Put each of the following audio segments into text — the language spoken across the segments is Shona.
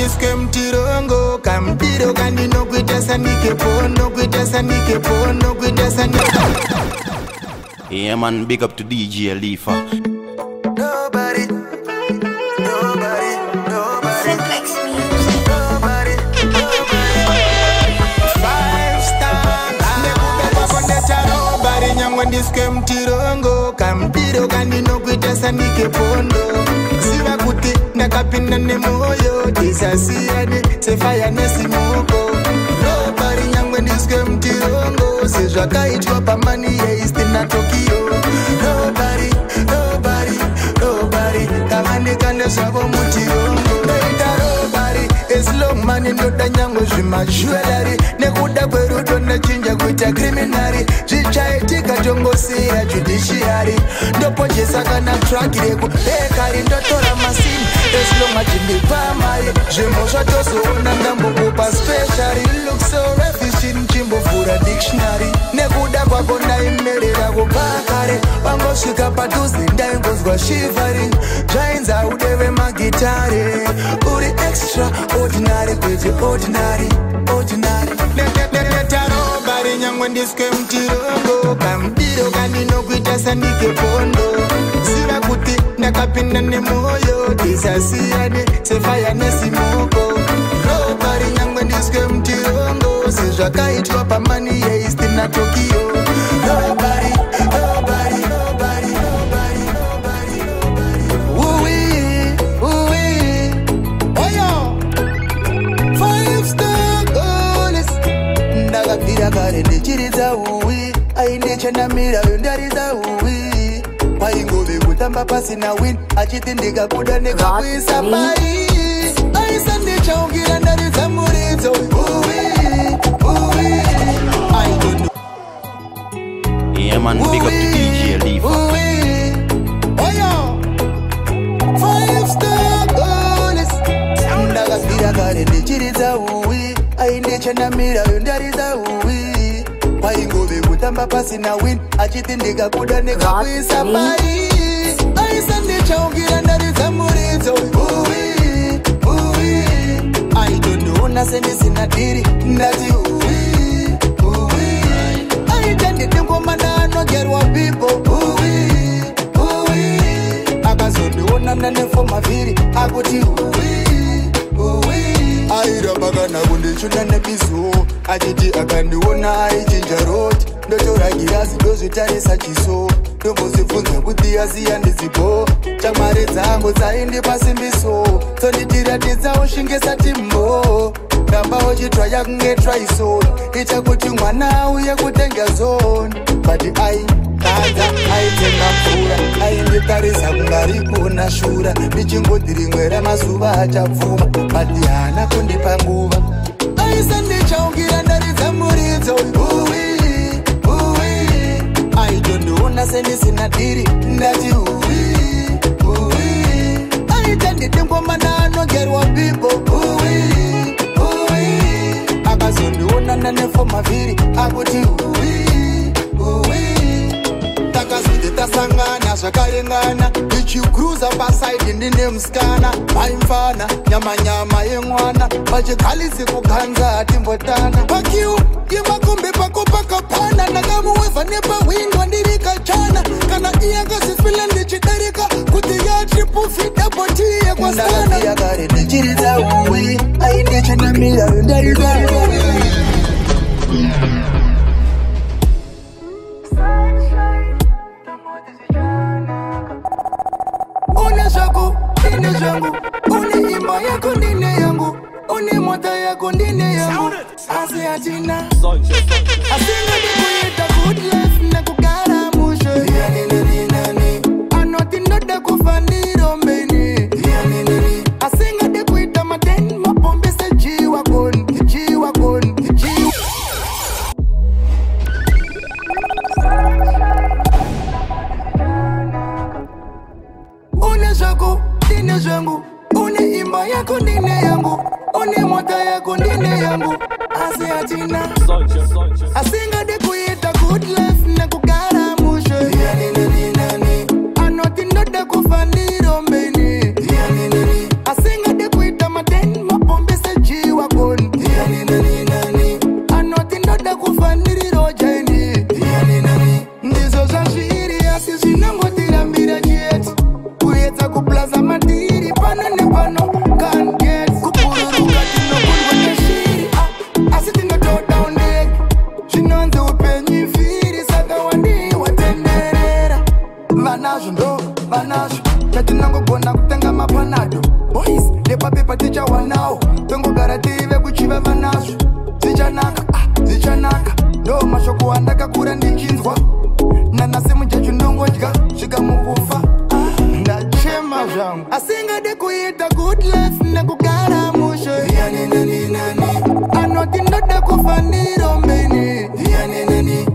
ndiswe mtirongo kamdiro kandi nokuita sanikepo nokuita sanikepo nokuita sanikepo. Yeah man, big up to DJ Alifa. Nobody, nobody, nobody. Simplex Music. Nobody, nobody. 5 star. Nekubeba kondeta nobody. Nyangwe ndiswe mtirongo kamdiro kandi nokuita sanikepondo. Siva kuti nakapinda nemoyo tisasiyane sefaya nesimoko. Nobody nyangwe ndiswe mtirongo sezvakaitwa pamani yeIst na Tokyo. Nobody, nobody, nobody kavandikande zvavo mutirongo. Noita nobody eslow money ndoda nyangwe zvimajewelry nekuda kwerudo ndachinja kuita criminary. Zvichaitika tongosira judiciary ndoponjesa kana track reku ekari ndotora masini eslonga chimbipamari zvimo zvatozoona ngambokupa special. You look so efficient chimbovhura dictionary nekuda kwako ndaimerera kupakare wangosvika padhuze ndaingozwa shivering zvainza udeve magitare uri extraordinary kwete ordinary ordinary. Netarobari nyangwe ndiswe mtirongo kamdiro kandi nokuita sanikepondo. Siva kuti ndakapinda nemoyo tisasiyane sefaya nesimoko. Robari nyangwe ndiswe mtirongo sezvakaitwa pamani yeIst na Tokyo. Nobody, nobody, nobody, nobody, nobody, nobody. Ooh-wee, ooh-wee. Oyo 5 star goddess. Ndakapira kare ndichiridza uwi aindechanamira yondaridza uwi paingove kutamba pasina win achiti ndikabuda nekakuisa mai aisa ndichaungira ndaridza muridzo uwi uwi I don't know. Yeah man, big up to DJ Alifa. Oyo 5 star goddess. Ndakapira kare ndichiridza uwi aindechanamira yondaridza uwi paingove kutamba pasina win achiti ndikabuda nekakuisa mai aisa ndichaungira ndaridza muridzo uwi uwi I don't know nasendisina diri ndati uwi uwi aita ndidingomana anogerwa people uwi uwi akazondiona ndanefomavhiri akuti uwi uwi airamba kana kundichuna nebizo achiti akandiona aichinja roti ndotora girazi ndozvitarisa chiso ndombozvibvunza kuti aziya ndizibo chamwari dzangu dzaindipa simbiso tsonditiratidzao shingesa timbo ndamba uchitwaya kunge tryson ita kuti mwana auye kutenga zone but ai kadza aitenga mvura ainditarisa kungari kuna shura ndichingoti rimwe ramazuva achabvuma but hana kundipa nguva aisa ndichaungira ndaridza muridzo uwi uwi aidondoona sendisina diri ndati uwi uwi aita ndidingomana anogerwa people uwi uwi akazondiona ndanefomavhiri akuti uwi uwi takazoti tasangana zvakarengana ichikruza pasaidi ndine musikana vaimfana nyamanyama yemwana vachigalisi kuganza timbotana pakiu yemakombe pako pakapana ndakamuwevha nepawindo ndiri kachana kana iyakazifila ndichidarika kuti yatripufidaboti yekwasana yakare ndichiridza uwi aindechanamira yondaridza une zvako ndine zvangu une imba yako ndine yangu une mota yako ndine yangu asi hatina asingadi kuita good life nekugara mushe anoti ndoda kufa ndirombeni asingadi kuita maden mapombese jiwa kon jiwa kon jiwa une zvako ndine zvangu une imba yako ndine yangu une mota yako ndine yangu asi hatina asingadi kuita good life nekugara mushe anoti ndoda kufa ndirombeni asingadi kuita maden mapombe zichanaka ndo mashoko andakakura ndichinzwa nanase mujechu ndongodya svika mukufa ndachema zvangu asingade kuita good life nekugara mushe anoti ndoda kufa ndirombeni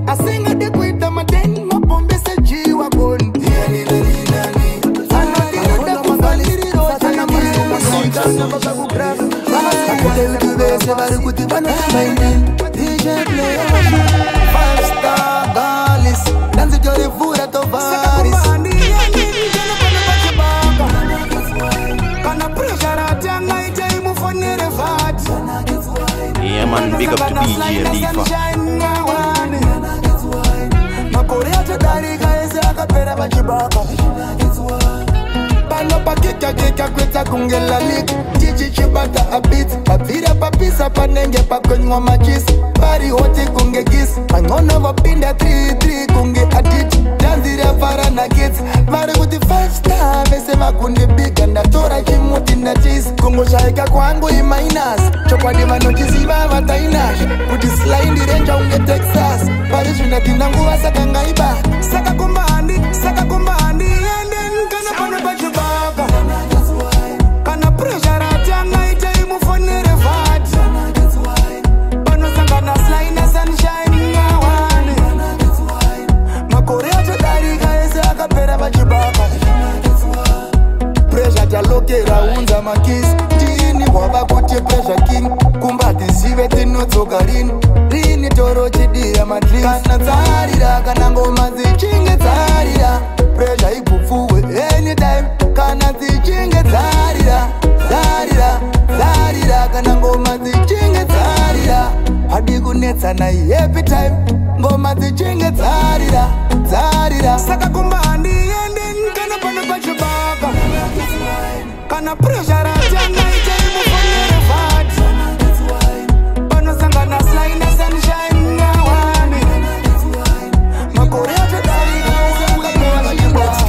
asingade kuita madeni mapombese jiwa goni anoti ndoda kufa Five star galis, danzi jori fura to varis. Yeah man, big up to DJ Alifa. Makorea jodari kaese akapera bachibaka. Pano pakika kika kweta kungela lik. Chichi chibata a bit. Papira papisa panenge pakonywa machis. Pari hote kunge gis. Pangono vapinda 3-3 kunge adit. Danzira para na kids. Mare kuti 5 star. Vese makundi big anda tora chimuti na cheese. Kungo shaika kwangu imainas. Chokwa dima notizi bava tainash. Kuti slide renja unge Texas. Pari shuna tinangu wa saka ngaiba. Saka kumbandi. Yenden kana pano bachibaka. Kana pressure atanga ite imufonere vat. Pano sanga na slide na sunshine ngawani. Makorea jodari kaese akapera bachibaka. Pressure jalokera unza makis. Tini waba kuti pressure king. Kumbati zive tinotsokarini. Rini toro chidira madris. Kana tsarira kana ngoma zichinge tsarira. Pressure ikufuwe anytime. Kana zichinge tsarira. Kana ngoma zichinge tsarira. Hadi kunetsa na every time. Ngoma zichinge tsarira. Saka kumbandi yenden kana pano pachibaka. Kana pressure atanga ite imufonere vat. Pano sanga na slide na sunshine ngawani. Makorea jodari kaese akapera bachibaka.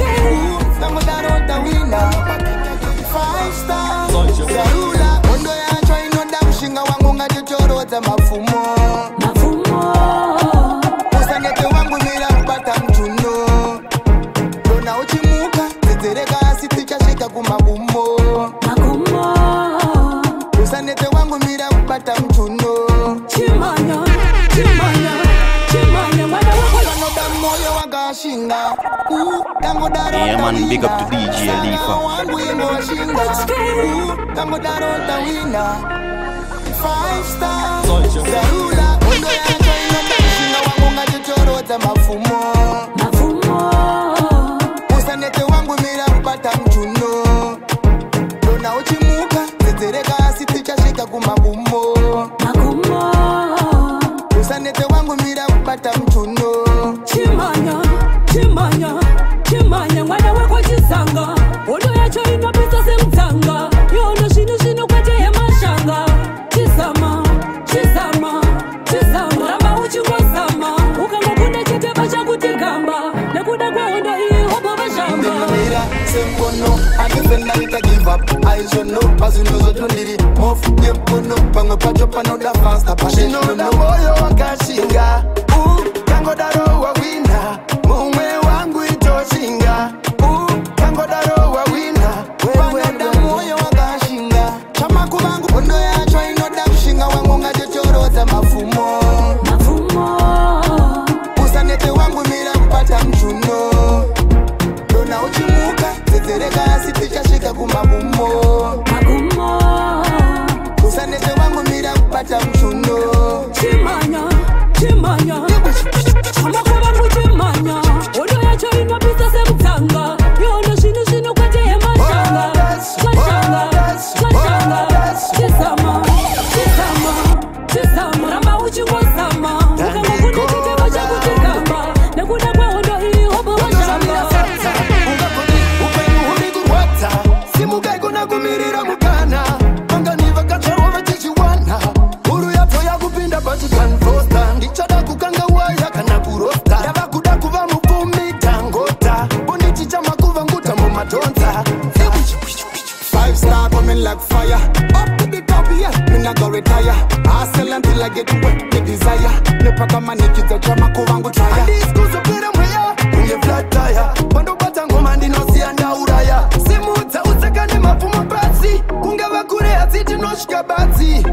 Namudarota wina 5 star Zarula Ondo ya choi noda mshinga wangu ngatichorota mafumo Usanete wangu mira kupata mchuno Dona uchimuka Tetereka asiti chashika kumabumo Usanete wangu mira kupata mchuno Chimanya Mwana wako Noda moyo wagashinga Yeah man, big up to DJ Alifa. Tango darota wina 5 star Zarula Ondo ya choi noda mshinga wangu ngatichorota mafumo Usanete wangu mira kupata mchuno Dona uchimuka Tetereka asiti chashika kumabumo Usanete wangu mira kupata mchuno Chimanya Mwana wako chisanga Ondo ya choi nopisa semtanga Yono shinu kwa jeye mashanga Chisama Ramba uchingo sama Ukanga kuna chete bacha kutikamba Nekuda kwa ondo hii hobo bashamba Mira, sempono Akifenda nita give up I should know Pazinuzo tundiri Mofu Yepono Pango pacho panoda fasta Pashino na moyo wakashinga Tango daro wa wina Mume wangu itoshinga Tango daro wa wina Panoda moyo wakashinga Chama kubangu Ondo ya chwa inoda mshinga wangu ngajechorota mafumo Usanete wangu mira mpata mchuno Dona uchimuka Tetereka asiti chashika kumabumo Usanete wangu mira mpata mchuno Chimanya Amakuba mchimanya Ondo ya choi nopisa semtanga Yono shinu kwa jeye mashanga Chisama Ramba uchingo sama Ukanga kuna chete bacha kutikamba Nekuda kwa ondo hii hobo bashamba Simugai kuna kumirira mukana Anga niva kachawa vachichiwana Uru yato ya kupinda bati kanfosta Ndichada kukanga waya kana kurosta Yava kuda kuva mupumi tangota Bonichi chama kuva nguta mumatonza 5 star coming like fire Up to the top, yeah, me not go retire Hustle until I get what the desire. Nepa kama nikiza chama kuvangu taya. Discuss upira mwaya, unge flat tire. Bando bata ngoma ndinosi anda uraya. Simuta utakane mapuma basi. Kunga wakure asiti noshika bati.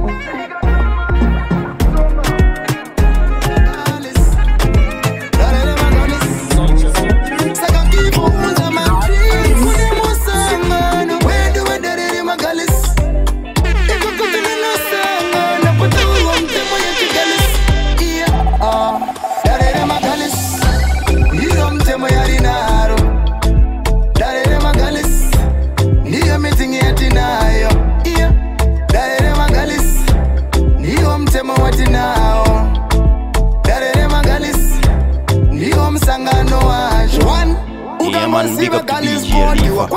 Man, big up to DJ Alifa.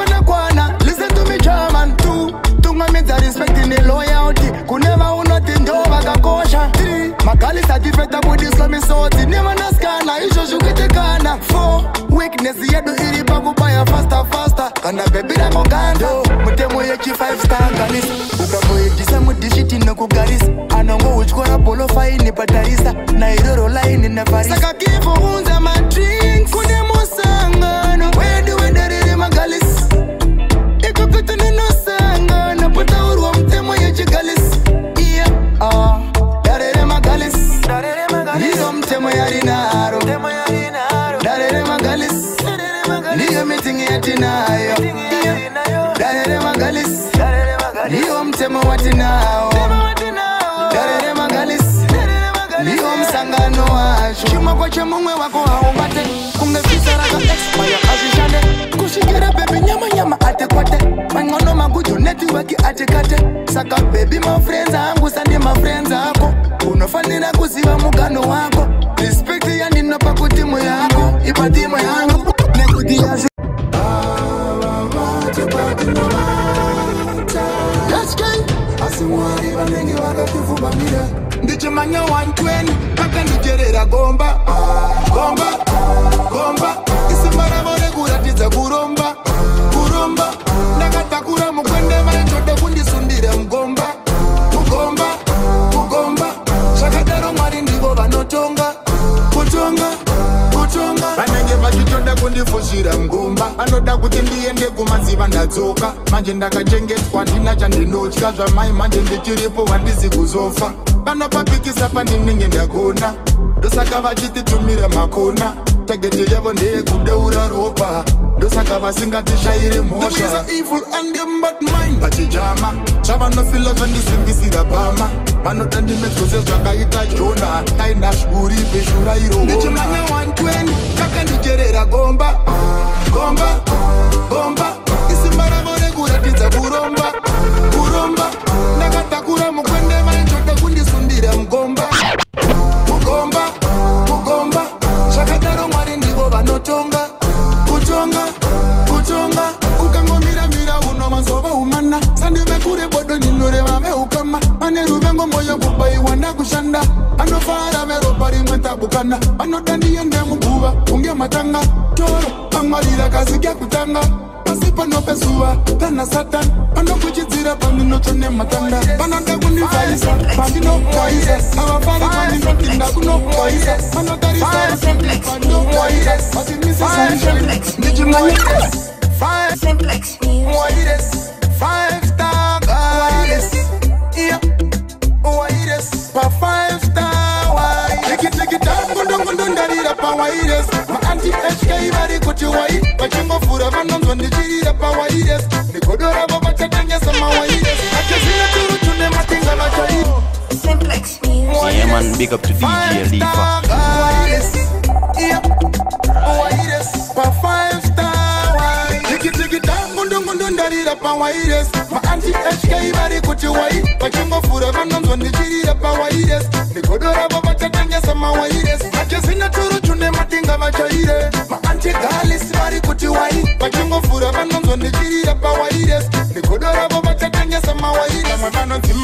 Listen to me, German. Two, tunga me the respect in the loyalty. Kuneva unotin jova kakosha. Three, Magalis are different about this love me sorti. Never na skana, isho shukite kana. Four, weakness yedu iri bagu baya faster. Kana baby na kongando, mutemo yeki 5-star galis. Ukabo yekisa mudishiti no kugaris. Anongo uchkora polo fai ni batarisa. Na iroro line in nevaris. Saka kifo unza my drinks. Kunemo sangano. Magalis, eko kutune no sanga na puta urwa mtemo yechi galis. Yeah, darere magalis, niyo mtemo yari naro. Darere magalis, niyo meeting yati nayo. Darere magalis, niyo mtemo wati nao. Darere magalis, niyo msangano washo. Chuma kwa chemumwe wako haumate. Kunge fisara ka expire azishande. Kushikira baby nyama ate kwate. Mangono magujo network ate kate. Saka baby my friends angu sandi my friends ako. Unofanira kusiwa mugano wako. Respect ya nino pa kutimu yako. Ipa timu yangu nekuti yazi. Let's go. Asimwari banengi wakatifu bamira. Ndiche manya 120 Kaka nijerera gomba. Isimbara mone kuratiza kuromba. Nakatakura mukwende marechode kundisundire mgomba. Shakadaro mwari ndivo vanotonga. Kutonga vanenge vachitonda kundifushira mgomba. Anoda kuti ndiende kumaziva ndadzoka. Manje ndakachengetwa ndina chandinotya. Zvamai manje ndichiripo handisi kuzofa. Vanopapikisa pandinenge ndagona. Ndosaka vachititumira makona. Tageti yavo ndeye kudeura ropa. Ndosaka vasingatishaire mhosha. The ways are evil and them but mine vachijama. Chavanofila vandisimbisira pama. Vanotandimedzose zvakaita Jona. Kaina shuri peshura iro. Ndichimanya 120 Kaka ndijerera gomba. Isimbara vone kuratidza kuromba. Nakatakura mukwende vanechode kundisundira mgomba. Shakadaro mwari ndivo vanotonga. Kutonga ukangomira unomazova umana. Sandive kure bodo ninoreva veukama. Ane ruvengo moyo kubaiwa ndakushanda. Anofara veropa rimwe tabukana. Anodandiende muguva unge matanga. Toro amwarira kazi kyakutanga. Pasipa nopesuva kana satan. Anokuchidzira pandinotone matanda. Vanoda kundivaisa pandinokwaisa. Avafari pandinotinda kunokwaisa. Anotarisa pandinokwaisa. Asimisa Simplex Music. 5-star goddess. Yeah. Waides. Pa 5-star wide. Take it down. Gundo ndarira pa waides. Ma anti-HK bari kuti wide. Pachingo fura vanonzo ndichirira pa waides. Nikodora baba chatanya sama waides. Akazina turu tune matinga na chai. Simplex Music. Yeah man, big up to DJ Alifa. Yeah. Waides. Pa 5-star wide. Take it down. Gundo ndarira pa waides. Ma anti-HK bari kuti wide. Pachingo fura vanonzo ndichirira pa waides. Nikodora baba chatanya sama waides. Akazina turu tune matinga na chai. Ma anti-galis bari kuti wide. Pachingo fura vanonzo ndichirira pa waides. Nikodora baba chatanya sama waides.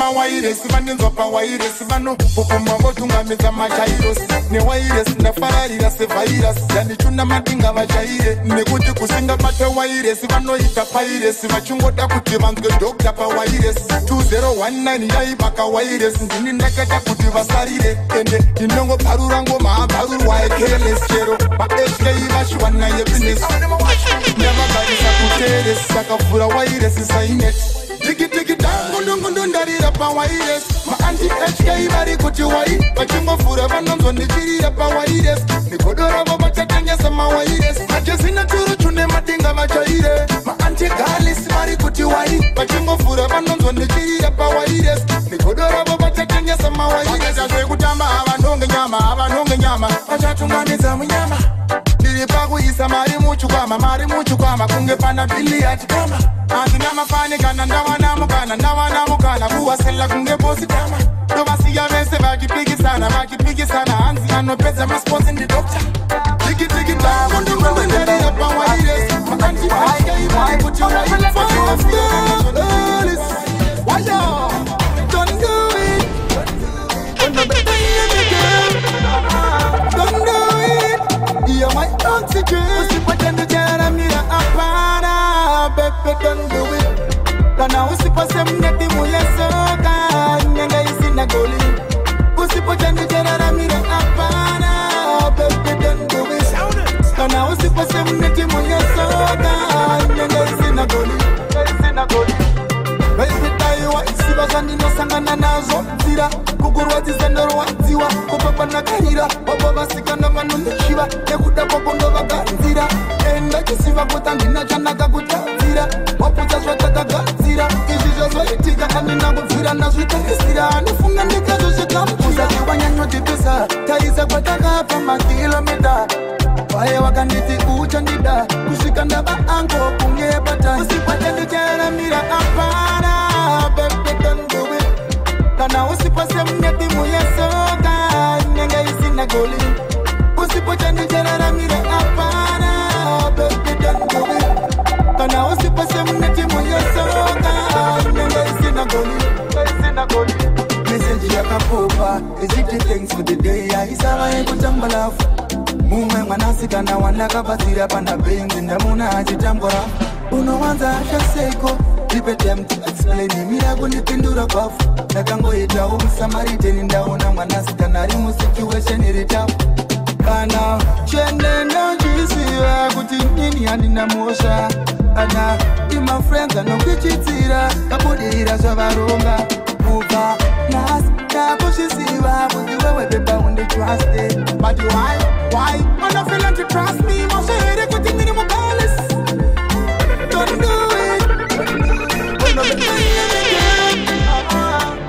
mawaires vanenzwa pawaires vano pokoma votungamidza machairos newaires ndafararira sevhairus danichuna madinga vachaire nekuti kusingabata waires vanoita paires vachingoda kuti vanzwe dokta pawaires 2019 yaibaka waires ndini ndakata kuti vasarire ende ndinongobharura ngoma abharurwa ekeles chero mahk vachiwana yebusiness ndavagarisa kuteres sakavhura waires sainet tiki tangu ndungu ndarira pawaires maanti HK vari kuti wai vachingofura vanonzwa ndichirira pawaires nigodora vo vachatengesa mawaires achezina turu chune madinga vachaire maanti galis vari kuti wai vachingofura vanonzwa ndichirira pawaires nigodora vo vachatengesa mawaires zvekutamba avanonge nyama vachatunganidza munyama ndiri pakuisa mari muchukwama kunge pana biliati kama andina mafani kana ndawana mukana kuwasela kunge bosi kama ndovasiya vese vakipikisana hanzi anopedza masponsi ndi dokta tiki tangu ndingonderera pawaires maanti aikaivai kuti you're my oxygen. Usipotend to jara mira apana, baby don't do it. Kana usipose mneti muya soka, nyanga isina goli. Usipotend to jara mira apana, baby don't do it. Kana usipose mneti muya soka, nyanga isina goli. Baby taiwa isiva zandino sangana nazo zira kukurwa zizendoro wadziwa kupapa nakarira wabo vasikana vanondoshiva nekuda kwakondo vaganzira enda chisiva kuta ndina chanaka kutanzira wapudza zvatakagadzira izvi zvazoitika andina kubvira nazvitarisira anofunga ndikazo zvikambuza tiwanyanyotipisa taisa kwatakapa makilomita vaye vakanditi uchandida kusvika ndava ango kungebata usipatendichanamira apana baby don't do it kana usipose mneti muyesoka nyenge isina goli usipochandicharamira apana baby don't do it kana usipose mneti muyesoka nyenge isina goli message yakapopa iziti thanks for the day aisava yekutambalafu mumwe mwanasikana wanakabatsira pana benzi ndamuna achitambura unowanza ashaseko ipe time to explain mira kundipindura kwafu ndakangoitawo musamariteni ndaona mwanasikana ari musituation iri tafu kana chende ndozvisiva kuti nini handina mosha kana imafriends anokuchitsira kabudirira zvavaronga kubva nhasi ndakuzvisiva kuti wewe beba unditrusted but why wanna feel like you trust me mosha here kuti ndiri mubalis don't do it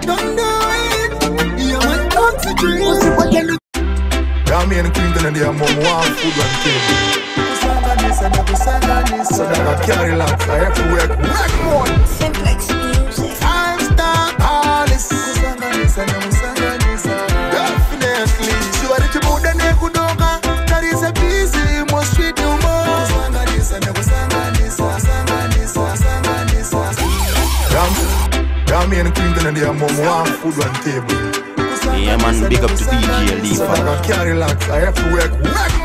don't do it you're my oxygen. Me and Clinton and their mom want food and cake. So that I carry lots, I have to work more. Simplex music. Five-star Alice. Definitely. So I did more than a good dog. That is a busy, more sweet humor. Me and Clinton and their mom want food and table. Yeah man, big up to DJ Ali. So that I carry lots, I have to work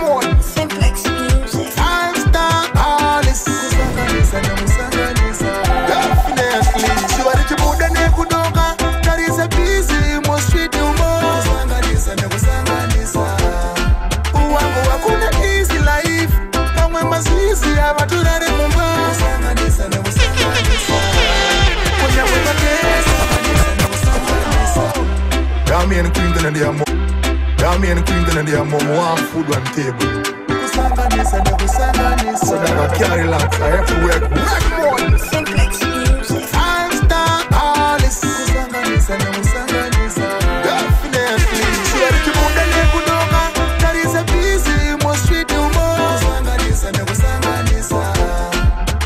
more. Simplex music. Five-star Alice. Definitely. So I did more than a good dog. That is a busy, more sweet humor. Uwango wakuna easy life. Kamwe mazizi ya matura de mumba. Kunya wema kesa. Me and Clinton and their mom want food and table. So that I carry lots, I have to work more. Simplex music. Five-star Alice. Definitely. So I did more than a good dog. That is a busy, more sweet humor.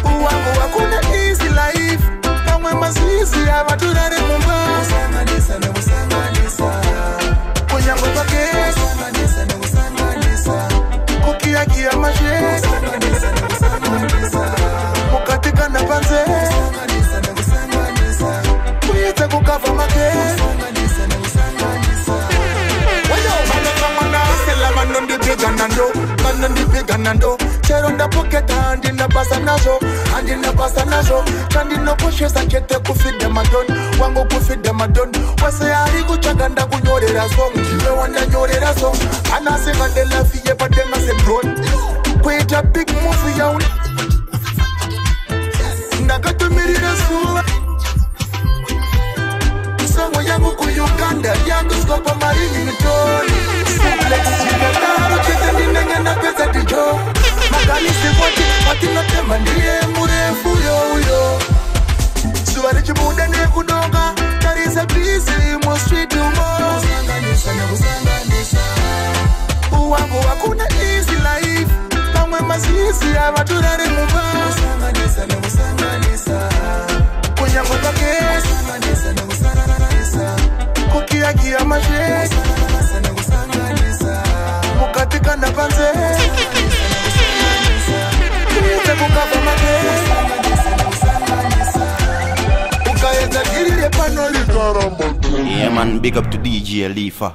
Uwango wakuna easy life. Kamwe mazizi ya matura de mumba. Kunya wema kesa. Kukia kia mashe. Mukatika na panza. ganando, ganandi big ganando. Chair on the pocket, hand in the basanazo, hand in the basanazo. Chandi no pushes a chete ku feed them a done, wango ku feed them a done. Wase ari ku chaganda ku nyorera song, we wanda nyorera song. Anase ngande la fiye but them as a drone. Wait a big movie yaun. Nagato mirira suwa. Songo yangu ku Uganda, yangu skopa marini mitoni. Suplex chikataro chete ninenge na pesa dijo. Magani sipoti, pati no tema ndiye murefu yo. Suwari chibude ne kudonga, there is a busy mo street humor. Usanganisa. Uwangu wakuna easy life. Pamwe masisi abaturare mumba. Usanganisa. Kunyango kake. Usanganisa. Kukia kia mashe. Mukatika na panze. Yeah man, big up to DJ Alifa.